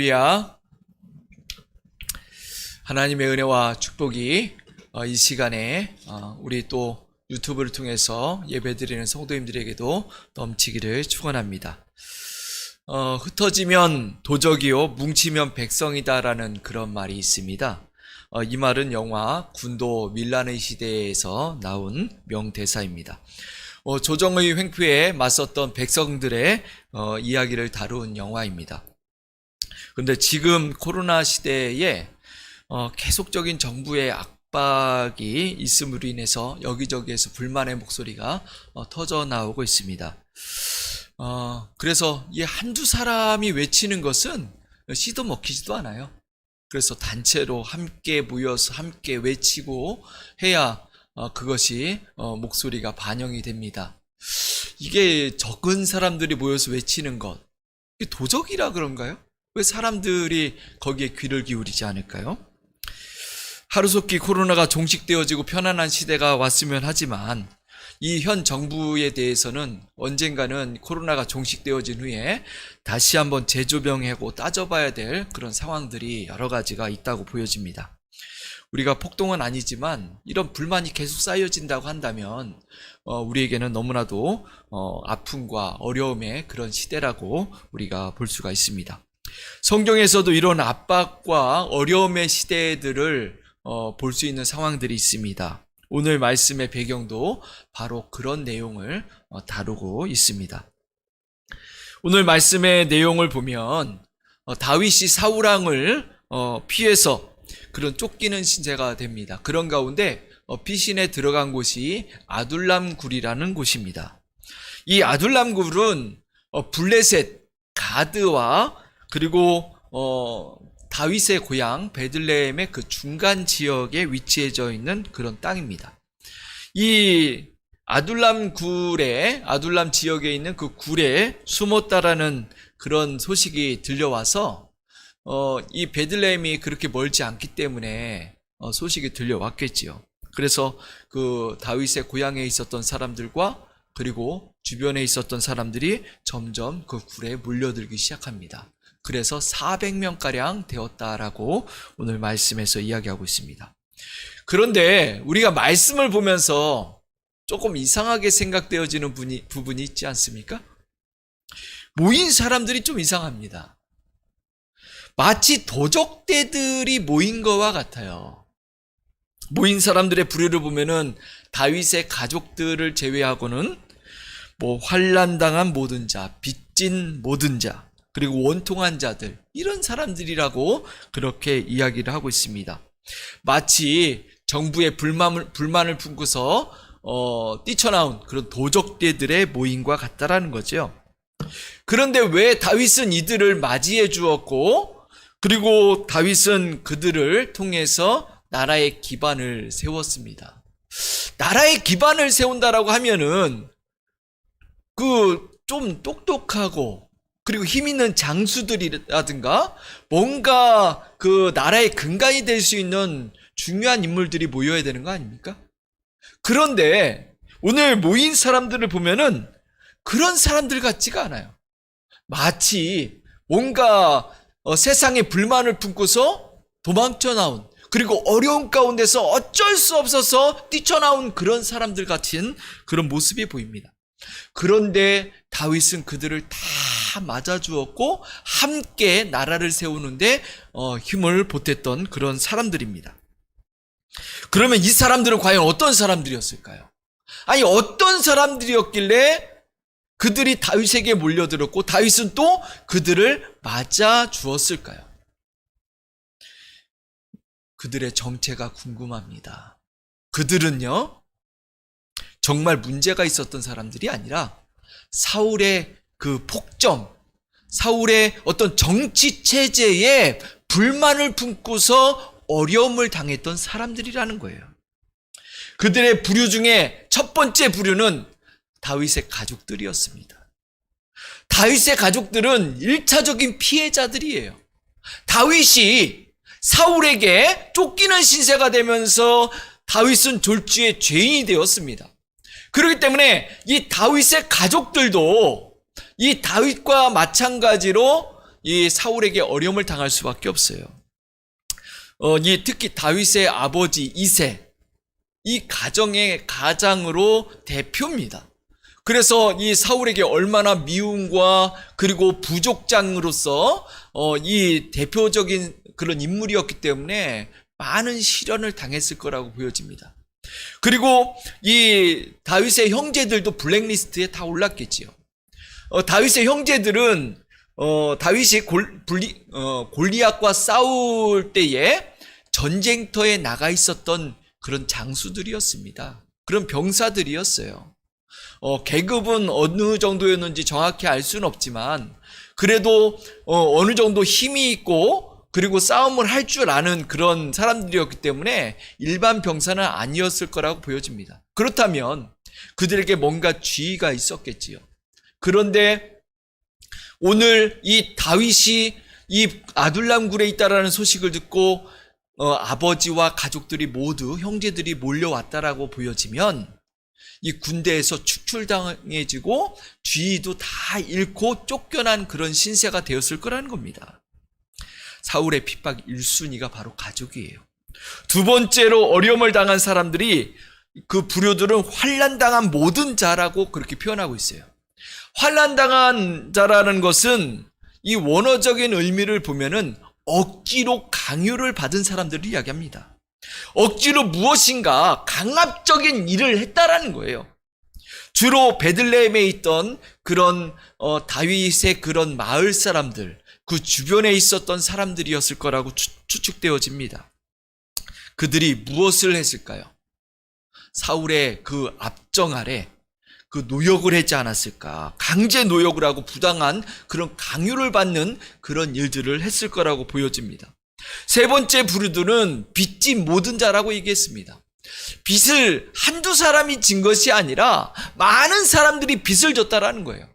할렐루야. 하나님의 은혜와 축복이 이 시간에 우리 또 유튜브를 통해서 예배드리는 성도님들에게도 넘치기를 축원합니다. 흩어지면 도적이요 뭉치면 백성이다라는 그런 말이 있습니다. 이 말은 영화 군도 밀란의 시대에서 나온 명대사입니다. 조정의 횡포에 맞섰던 백성들의 이야기를 다룬 영화입니다. 그런데 지금 코로나 시대에 계속적인 정부의 압박이 있음으로 인해서 여기저기에서 불만의 목소리가 터져 나오고 있습니다. 그래서 이 한두 사람이 외치는 것은 씨도 먹히지도 않아요. 그래서 단체로 함께 모여서 함께 외치고 해야 그것이 목소리가 반영이 됩니다. 이게 적은 사람들이 모여서 외치는 것, 이게 도적이라 그런가요? 왜 사람들이 거기에 귀를 기울이지 않을까요? 하루속히 코로나가 종식되어지고 편안한 시대가 왔으면 하지만 이 현 정부에 대해서는 언젠가는 코로나가 종식되어진 후에 다시 한번 재조명하고 따져봐야 될 그런 상황들이 여러 가지가 있다고 보여집니다. 우리가 폭동은 아니지만 이런 불만이 계속 쌓여진다고 한다면 우리에게는 너무나도 아픔과 어려움의 그런 시대라고 우리가 볼 수가 있습니다. 성경에서도 이런 압박과 어려움의 시대들을 볼 수 있는 상황들이 있습니다. 오늘 말씀의 배경도 바로 그런 내용을 다루고 있습니다. 오늘 말씀의 내용을 보면 다윗이 사울 왕을 피해서 그런 쫓기는 신세가 됩니다. 그런 가운데 피신에 들어간 곳이 아둘람 굴이라는 곳입니다. 이 아둘람 굴은 블레셋, 가드와 그리고 다윗의 고향 베들레헴의 그 중간 지역에 위치해져 있는 그런 땅입니다. 이 아둘람 지역에 있는 그 굴에 숨었다라는 그런 소식이 들려와서 이 베들레헴이 그렇게 멀지 않기 때문에 소식이 들려왔겠지요. 그래서 그 다윗의 고향에 있었던 사람들과 그리고 주변에 있었던 사람들이 점점 그 굴에 몰려들기 시작합니다. 그래서 400명가량 되었다라고 오늘 말씀에서 이야기하고 있습니다. 그런데 우리가 말씀을 보면서 조금 이상하게 생각되어지는 부분이 있지 않습니까? 모인 사람들이 좀 이상합니다. 마치 도적대들이 모인 것과 같아요. 모인 사람들의 부류를 보면은 다윗의 가족들을 제외하고는 환난당한 모든 자, 빚진 모든 자, 그리고 원통한 자들, 이런 사람들이라고 그렇게 이야기를 하고 있습니다. 마치 정부의 불만을 품고서 뛰쳐나온 그런 도적대들의 모임과 같다라는 거죠. 그런데 왜 다윗은 이들을 맞이해 주었고, 그리고 다윗은 그들을 통해서 나라의 기반을 세웠습니다. 나라의 기반을 세운다라고 하면은 좀 똑똑하고 그리고 힘 있는 장수들이라든가 뭔가 그 나라의 근간이 될 수 있는 중요한 인물들이 모여야 되는 거 아닙니까? 그런데 오늘 모인 사람들을 보면은 그런 사람들 같지가 않아요. 마치 뭔가 세상에 불만을 품고서 도망쳐 나온, 그리고 어려운 가운데서 어쩔 수 없어서 뛰쳐나온 그런 사람들 같은 그런 모습이 보입니다. 그런데 다윗은 그들을 다 맞아주었고 함께 나라를 세우는데 힘을 보탰던 그런 사람들입니다. 그러면 이 사람들은 과연 어떤 사람들이었을까요? 아니, 어떤 사람들이었길래 그들이 다윗에게 몰려들었고 다윗은 또 그들을 맞아주었을까요? 그들의 정체가 궁금합니다. 그들은요, 정말 문제가 있었던 사람들이 아니라 사울의 그 폭정, 사울의 어떤 정치 체제에 불만을 품고서 어려움을 당했던 사람들이라는 거예요. 그들의 부류 중에 첫 번째 부류는 다윗의 가족들이었습니다. 다윗의 가족들은 1차적인 피해자들이에요. 다윗이 사울에게 쫓기는 신세가 되면서 다윗은 졸지의 죄인이 되었습니다. 그렇기 때문에 이 다윗의 가족들도 이 다윗과 마찬가지로 이 사울에게 어려움을 당할 수밖에 없어요. 특히 다윗의 아버지 이새, 이 가정의 가장으로 대표입니다. 그래서 이 사울에게 얼마나 미움과 그리고 부족장으로서 이 대표적인 그런 인물이었기 때문에 많은 시련을 당했을 거라고 보여집니다. 그리고 이 다윗의 형제들도 블랙리스트에 다 올랐겠지요. 다윗의 형제들은 다윗이 골리앗과 싸울 때에 전쟁터에 나가 있었던 그런 장수들이었습니다. 그런 병사들이었어요. 계급은 어느 정도였는지 정확히 알 수는 없지만 그래도 어느 정도 힘이 있고 그리고 싸움을 할 줄 아는 그런 사람들이었기 때문에 일반 병사는 아니었을 거라고 보여집니다. 그렇다면 그들에게 뭔가 지위가 있었겠지요. 그런데 오늘 이 다윗이 이 아둘람 굴에 있다라는 소식을 듣고 아버지와 가족들이 모두 형제들이 몰려왔다라고 보여지면 이 군대에서 축출당해지고 지위도 다 잃고 쫓겨난 그런 신세가 되었을 거라는 겁니다. 사울의 핍박 1순위가 바로 가족이에요. 두 번째로 어려움을 당한 사람들이 그 부류들은 환난당한 모든 자라고 그렇게 표현하고 있어요. 환난당한 자라는 것은 이 원어적인 의미를 보면은 억지로 강요를 받은 사람들을 이야기합니다. 억지로 무엇인가 강압적인 일을 했다라는 거예요. 주로 베들레헴에 있던 그런 다윗의 그런 마을 사람들, 그 주변에 있었던 사람들이었을 거라고 추측되어집니다. 그들이 무엇을 했을까요? 사울의 그 압정 아래 그 노역을 하지 않았을까? 강제 노역을 하고 부당한 그런 강요를 받는 그런 일들을 했을 거라고 보여집니다. 세 번째 부류들은 빚진 모든 자라고 얘기했습니다. 빚을 한두 사람이 진 것이 아니라 많은 사람들이 빚을 졌다라는 거예요.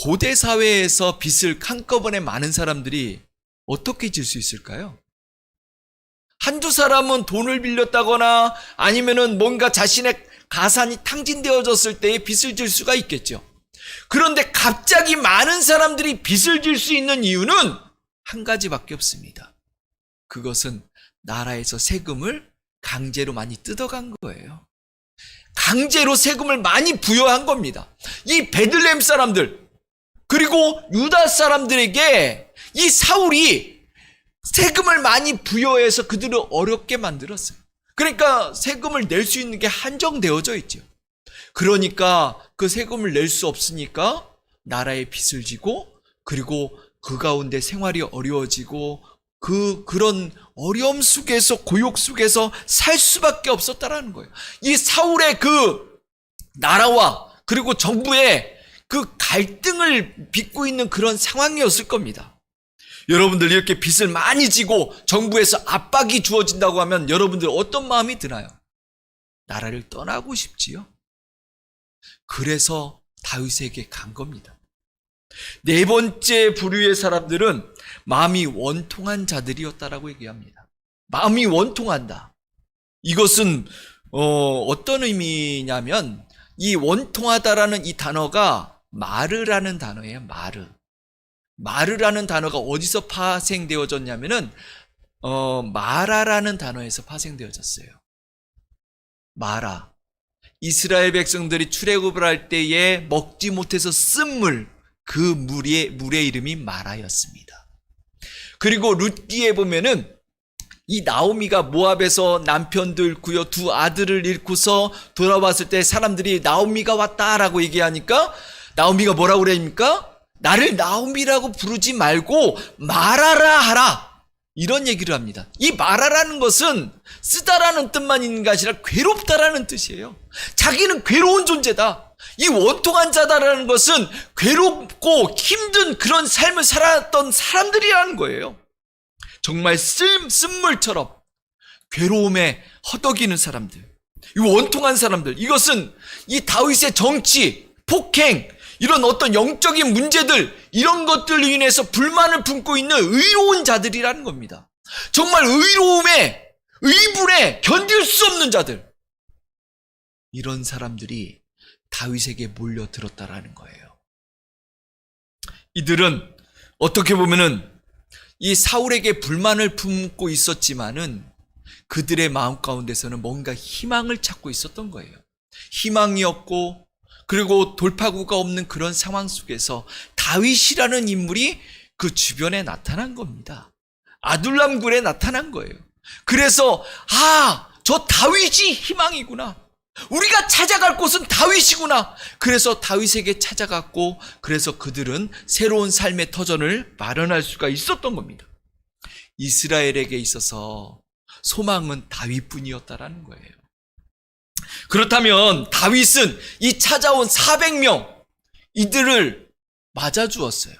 고대 사회에서 빚을 한꺼번에 많은 사람들이 어떻게 질 수 있을까요? 한두 사람은 돈을 빌렸다거나 아니면은 뭔가 자신의 가산이 탕진되어졌을 때에 빚을 질 수가 있겠죠. 그런데 갑자기 많은 사람들이 빚을 질 수 있는 이유는 한 가지밖에 없습니다. 그것은 나라에서 세금을 강제로 많이 뜯어간 거예요. 강제로 세금을 많이 부여한 겁니다. 이 베들레헴 사람들 그리고 유다 사람들에게 이 사울이 세금을 많이 부여해서 그들을 어렵게 만들었어요. 그러니까 세금을 낼 수 있는 게 한정되어져 있죠. 그러니까 그 세금을 낼 수 없으니까 나라에 빚을 지고 그리고 그 가운데 생활이 어려워지고 그런 어려움 속에서 고욕 속에서 살 수밖에 없었다라는 거예요. 이 사울의 그 나라와 그리고 정부의 그 갈등을 빚고 있는 그런 상황이었을 겁니다. 여러분들 이렇게 빚을 많이 지고 정부에서 압박이 주어진다고 하면 여러분들 어떤 마음이 드나요? 나라를 떠나고 싶지요? 그래서 다윗에게 간 겁니다. 네 번째 부류의 사람들은 마음이 원통한 자들이었다라고 얘기합니다. 마음이 원통한다. 이것은 어떤 의미냐면 이 원통하다라는 이 단어가 마르라는 단어예요. 마르라는 단어가 어디서 파생되어졌냐면은 마라라는 단어에서 파생되어졌어요. 마라. 이스라엘 백성들이 출애굽을 할 때에 먹지 못해서 쓴 물, 그 물의 이름이 마라였습니다. 그리고 룻기에 보면은 이 나오미가 모압에서 남편도 잃고요, 두 아들을 잃고서 돌아왔을 때 사람들이 나오미가 왔다라고 얘기하니까 나오미가 뭐라고 그랬습니까? 나를 나오미라고 부르지 말고 마라라 하라, 이런 얘기를 합니다. 이 마라라는 것은 쓰다라는 뜻만 있는 게 아니라 괴롭다라는 뜻이에요. 자기는 괴로운 존재다. 이 원통한 자다라는 것은 괴롭고 힘든 그런 삶을 살았던 사람들이라는 거예요. 정말 쓴물처럼 괴로움에 허덕이는 사람들, 이 원통한 사람들, 이것은 이 다윗의 정치, 폭행, 이런 어떤 영적인 문제들, 이런 것들로 인해서 불만을 품고 있는 의로운 자들이라는 겁니다. 정말 의로움에, 의분에 견딜 수 없는 자들, 이런 사람들이 다윗에게 몰려들었다라는 거예요. 이들은 어떻게 보면은 이 사울에게 불만을 품고 있었지만은 그들의 마음 가운데서는 뭔가 희망을 찾고 있었던 거예요. 희망이었고, 그리고 돌파구가 없는 그런 상황 속에서 다윗이라는 인물이 그 주변에 나타난 겁니다. 아둘람 굴에 나타난 거예요. 그래서 저 다윗이 희망이구나. 우리가 찾아갈 곳은 다윗이구나. 그래서 다윗에게 찾아갔고, 그래서 그들은 새로운 삶의 터전을 마련할 수가 있었던 겁니다. 이스라엘에게 있어서 소망은 다윗뿐이었다라는 거예요. 그렇다면 다윗은 이 찾아온 400명 이들을 맞아주었어요.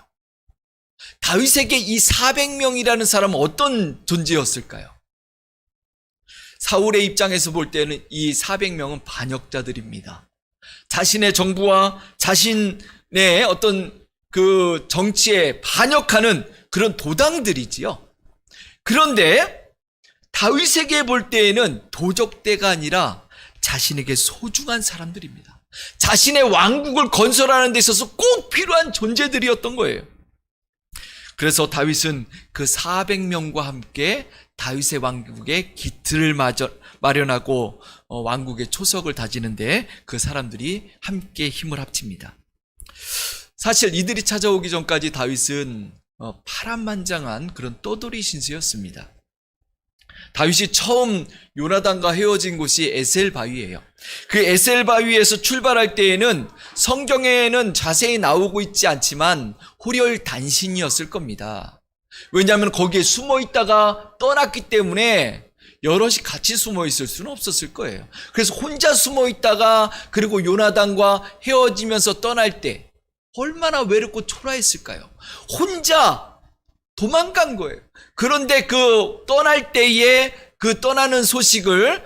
다윗에게 이 400명이라는 사람은 어떤 존재였을까요? 사울의 입장에서 볼 때는 이 400명은 반역자들입니다. 자신의 정부와 자신의 어떤 그 정치에 반역하는 그런 도당들이지요. 그런데 다윗에게 볼 때에는 도적대가 아니라 자신에게 소중한 사람들입니다. 자신의 왕국을 건설하는 데 있어서 꼭 필요한 존재들이었던 거예요. 그래서 다윗은 그 400명과 함께 다윗의 왕국에 기틀을 마련하고 왕국의 초석을 다지는데 그 사람들이 함께 힘을 합칩니다. 사실 이들이 찾아오기 전까지 다윗은 파란만장한 그런 떠돌이 신세였습니다. 다윗이 처음 요나단과 헤어진 곳이 에셀 바위예요. 그 에셀 바위에서 출발할 때에는 성경에는 자세히 나오고 있지 않지만 호렬단신이었을 겁니다. 왜냐하면 거기에 숨어 있다가 떠났기 때문에 여럿이 같이 숨어 있을 수는 없었을 거예요. 그래서 혼자 숨어 있다가 그리고 요나단과 헤어지면서 떠날 때 얼마나 외롭고 초라했을까요? 혼자 도망간 거예요. 그런데 그 떠날 때에 그 떠나는 소식을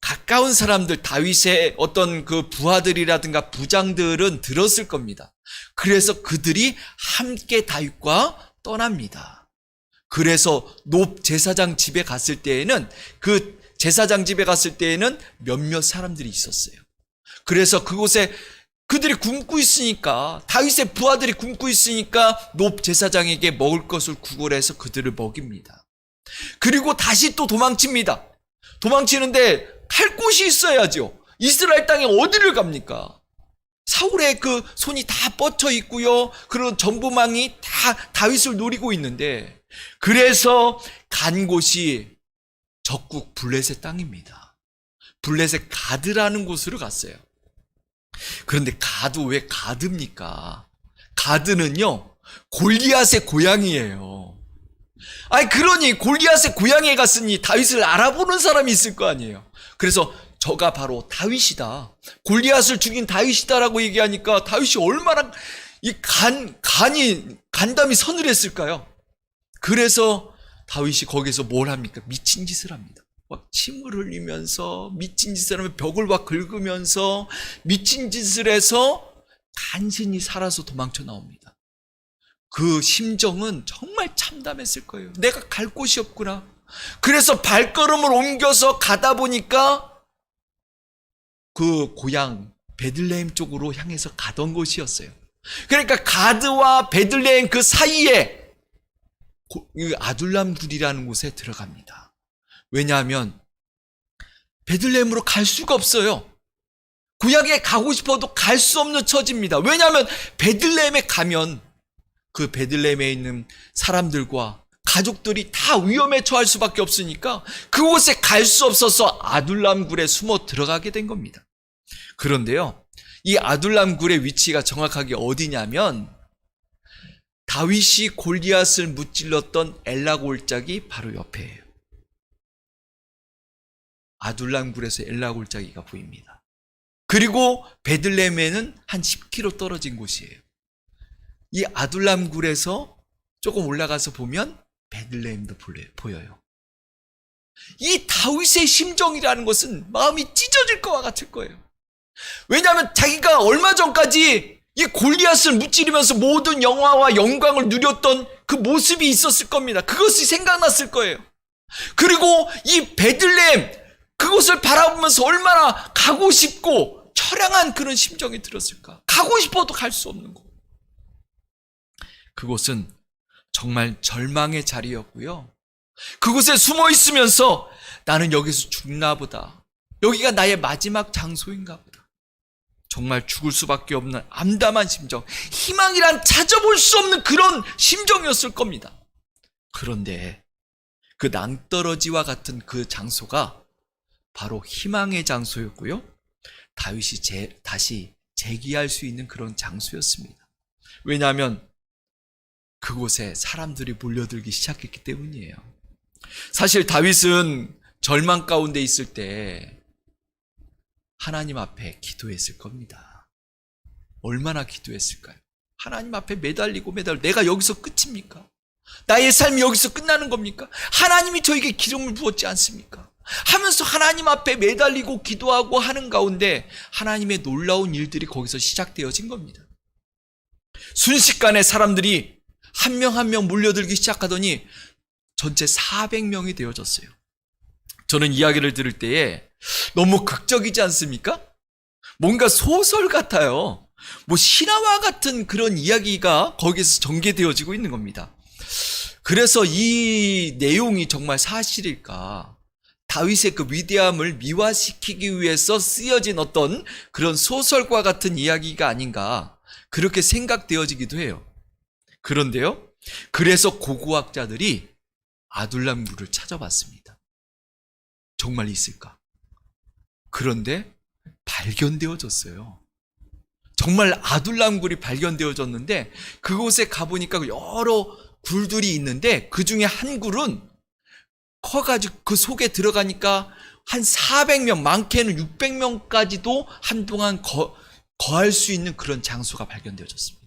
가까운 사람들, 다윗의 어떤 그 부하들이라든가 부장들은 들었을 겁니다. 그래서 그들이 함께 다윗과 떠납니다. 그래서 높 제사장 집에 갔을 때에는 그 제사장 집에 갔을 때에는 몇몇 사람들이 있었어요. 그래서 그곳에 그들이 굶고 있으니까, 다윗의 부하들이 굶고 있으니까 높 제사장에게 먹을 것을 구걸해서 그들을 먹입니다. 그리고 다시 또 도망칩니다. 도망치는데 갈 곳이 있어야죠. 이스라엘 땅에 어디를 갑니까? 사울의 그 손이 다 뻗쳐 있고요. 그런 전부망이 다 다윗을 노리고 있는데, 그래서 간 곳이 적국 블레셋 땅입니다. 블레셋 가드라는 곳으로 갔어요. 그런데 가드 왜 가드입니까? 가드는요, 골리앗의 고향이에요. 그러니 골리앗의 고향에 갔으니 다윗을 알아보는 사람이 있을 거 아니에요. 그래서 저가 바로 다윗이다, 골리앗을 죽인 다윗이다라고 얘기하니까 다윗이 얼마나 이 간담이 서늘했을까요? 그래서 다윗이 거기서 뭘 합니까? 미친 짓을 합니다. 막 침을 흘리면서 미친 짓을 하면 벽을 막 긁으면서 미친 짓을 해서 간신히 살아서 도망쳐 나옵니다. 그 심정은 정말 참담했을 거예요. 내가 갈 곳이 없구나. 그래서 발걸음을 옮겨서 가다 보니까 그 고향 베들레헴 쪽으로 향해서 가던 곳이었어요. 그러니까 가드와 베들레헴 그 사이에 아둘람 굴이라는 곳에 들어갑니다. 왜냐하면 베들레헴으로 갈 수가 없어요. 구약에 가고 싶어도 갈 수 없는 처지입니다. 왜냐하면 베들레헴에 가면 그 베들레헴에 있는 사람들과 가족들이 다 위험에 처할 수밖에 없으니까 그곳에 갈 수 없어서 아둘람 굴에 숨어 들어가게 된 겁니다. 그런데요, 이 아둘람 굴의 위치가 정확하게 어디냐면 다윗이 골리앗을 무찔렀던 엘라 골짜기 바로 옆에예요. 아둘람 굴에서 엘라 골짜기가 보입니다. 그리고 베들레헴에는 한 10km 떨어진 곳이에요. 이 아둘람 굴에서 조금 올라가서 보면 베들레헴도 보여요. 이 다윗의 심정이라는 것은 마음이 찢어질 것과 같을 거예요. 왜냐하면 자기가 얼마 전까지 이 골리앗을 무찌르면서 모든 영화와 영광을 누렸던 그 모습이 있었을 겁니다. 그것이 생각났을 거예요. 그리고 이 베들레헴, 그곳을 바라보면서 얼마나 가고 싶고 처량한 그런 심정이 들었을까. 가고 싶어도 갈 수 없는 곳. 그곳은 정말 절망의 자리였고요. 그곳에 숨어 있으면서 나는 여기서 죽나 보다. 여기가 나의 마지막 장소인가 보다. 정말 죽을 수밖에 없는 암담한 심정, 희망이란 찾아볼 수 없는 그런 심정이었을 겁니다. 그런데 그 낭떠러지와 같은 그 장소가 바로 희망의 장소였고요. 다윗이 다시 재기할 수 있는 그런 장소였습니다. 왜냐하면 그곳에 사람들이 몰려들기 시작했기 때문이에요. 사실 다윗은 절망 가운데 있을 때 하나님 앞에 기도했을 겁니다. 얼마나 기도했을까요? 하나님 앞에 매달리고 내가 여기서 끝입니까? 나의 삶이 여기서 끝나는 겁니까? 하나님이 저에게 기름을 부었지 않습니까? 하면서 하나님 앞에 매달리고 기도하고 하는 가운데 하나님의 놀라운 일들이 거기서 시작되어진 겁니다. 순식간에 사람들이 한 명 한 명 몰려들기 시작하더니 전체 400명이 되어졌어요. 저는 이야기를 들을 때에 너무 극적이지 않습니까? 뭔가 소설 같아요. 뭐 신화와 같은 그런 이야기가 거기서 전개되어지고 있는 겁니다. 그래서 이 내용이 정말 사실일까? 다윗의 그 위대함을 미화시키기 위해서 쓰여진 어떤 그런 소설과 같은 이야기가 아닌가 그렇게 생각되어지기도 해요. 그런데요, 그래서 고고학자들이 아둘람 굴을 찾아봤습니다. 정말 있을까? 그런데 발견되어졌어요. 정말 아둘람 굴이 발견되어졌는데 그곳에 가보니까 여러 굴들이 있는데 그 중에 한 굴은 커가지고 그 속에 들어가니까 한 400명, 많게는 600명까지도 한동안 거할 수 있는 그런 장소가 발견되어졌습니다.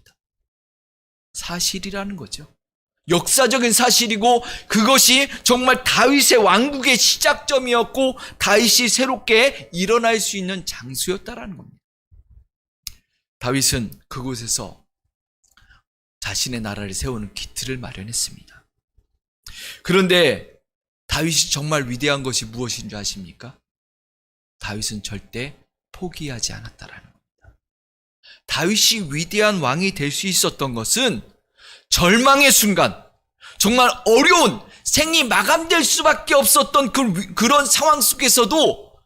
사실이라는 거죠. 역사적인 사실이고 그것이 정말 다윗의 왕국의 시작점이었고 다윗이 새롭게 일어날 수 있는 장소였다라는 겁니다. 다윗은 그곳에서 자신의 나라를 세우는 기틀을 마련했습니다. 그런데 다윗이 정말 위대한 것이 무엇인 줄 아십니까? 다윗은 절대 포기하지 않았다라는 겁니다. 다윗이 위대한 왕이 될 수 있었던 것은 절망의 순간, 정말 어려운 생이 마감될 수밖에 없었던 그런 상황 속에서도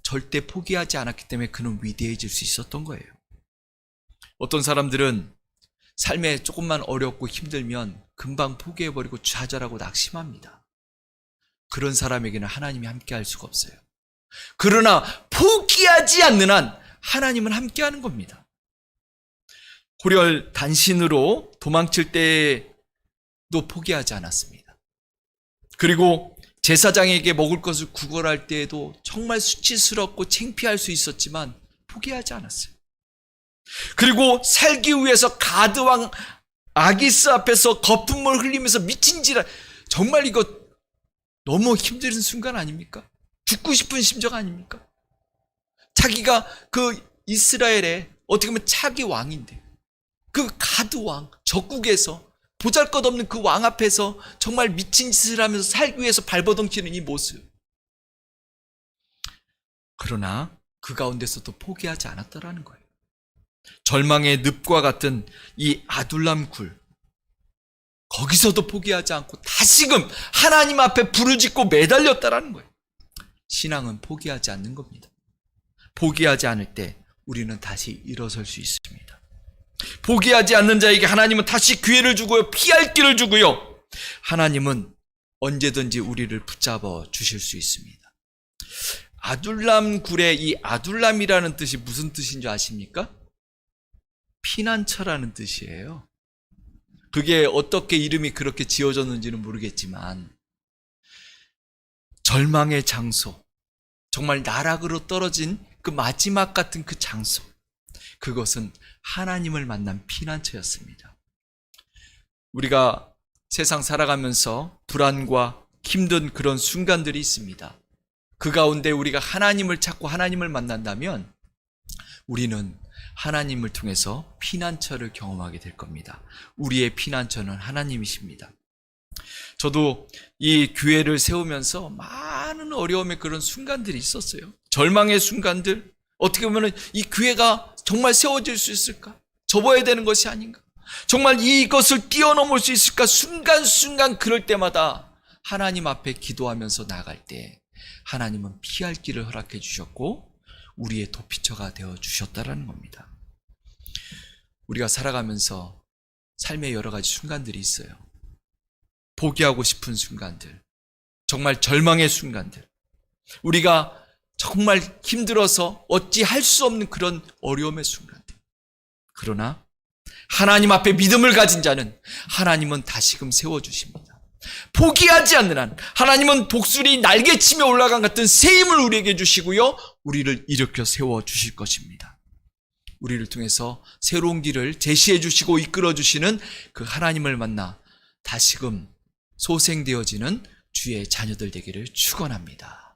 절대 포기하지 않았기 때문에 그는 위대해질 수 있었던 거예요. 어떤 사람들은 삶에 조금만 어렵고 힘들면 금방 포기해버리고 좌절하고 낙심합니다. 그런 사람에게는 하나님이 함께할 수가 없어요. 그러나 포기하지 않는 한 하나님은 함께하는 겁니다. 호렬 단신으로 도망칠 때도 포기하지 않았습니다. 그리고 제사장에게 먹을 것을 구걸할 때에도 정말 수치스럽고 창피할 수 있었지만 포기하지 않았어요. 그리고 살기 위해서 가드왕 아기스 앞에서 거품을 흘리면서 미친지라, 정말 이거 너무 힘든 순간 아닙니까? 죽고 싶은 심정 아닙니까? 자기가 그 이스라엘의 어떻게 보면 차기 왕인데 그 가드왕 적국에서 보잘것없는 그 왕 앞에서 정말 미친 짓을 하면서 살기 위해서 발버둥치는 이 모습. 그러나 그 가운데서도 포기하지 않았다라는 거예요. 절망의 늪과 같은 이 아둘람 굴, 거기서도 포기하지 않고 다시금 하나님 앞에 부르짖고 매달렸다라는 거예요. 신앙은 포기하지 않는 겁니다. 포기하지 않을 때 우리는 다시 일어설 수 있습니다. 포기하지 않는 자에게 하나님은 다시 기회를 주고요, 피할 길을 주고요, 하나님은 언제든지 우리를 붙잡아 주실 수 있습니다. 아둘람 굴의 이 아둘람이라는 뜻이 무슨 뜻인 줄 아십니까? 피난처라는 뜻이에요. 그게 어떻게 이름이 그렇게 지어졌는지는 모르겠지만 절망의 장소, 정말 나락으로 떨어진 그 마지막 같은 그 장소, 그것은 하나님을 만난 피난처였습니다. 우리가 세상 살아가면서 불안과 힘든 그런 순간들이 있습니다. 그 가운데 우리가 하나님을 찾고 하나님을 만난다면 우리는 하나님을 통해서 피난처를 경험하게 될 겁니다. 우리의 피난처는 하나님이십니다. 저도 이 교회를 세우면서 많은 어려움의 그런 순간들이 있었어요. 절망의 순간들, 어떻게 보면 이 교회가 정말 세워질 수 있을까? 접어야 되는 것이 아닌가? 정말 이것을 뛰어넘을 수 있을까? 순간순간 그럴 때마다 하나님 앞에 기도하면서 나갈 때 하나님은 피할 길을 허락해 주셨고 우리의 도피처가 되어 주셨다라는 겁니다. 우리가 살아가면서 삶의 여러 가지 순간들이 있어요. 포기하고 싶은 순간들, 정말 절망의 순간들, 우리가 정말 힘들어서 어찌 할 수 없는 그런 어려움의 순간들. 그러나 하나님 앞에 믿음을 가진 자는 하나님은 다시금 세워주십니다. 포기하지 않는 한 하나님은 독수리 날개치며 올라간 같은 새 힘을 우리에게 주시고요, 우리를 일으켜 세워주실 것입니다. 우리를 통해서 새로운 길을 제시해 주시고 이끌어 주시는 그 하나님을 만나 다시금 소생되어지는 주의 자녀들 되기를 축원합니다.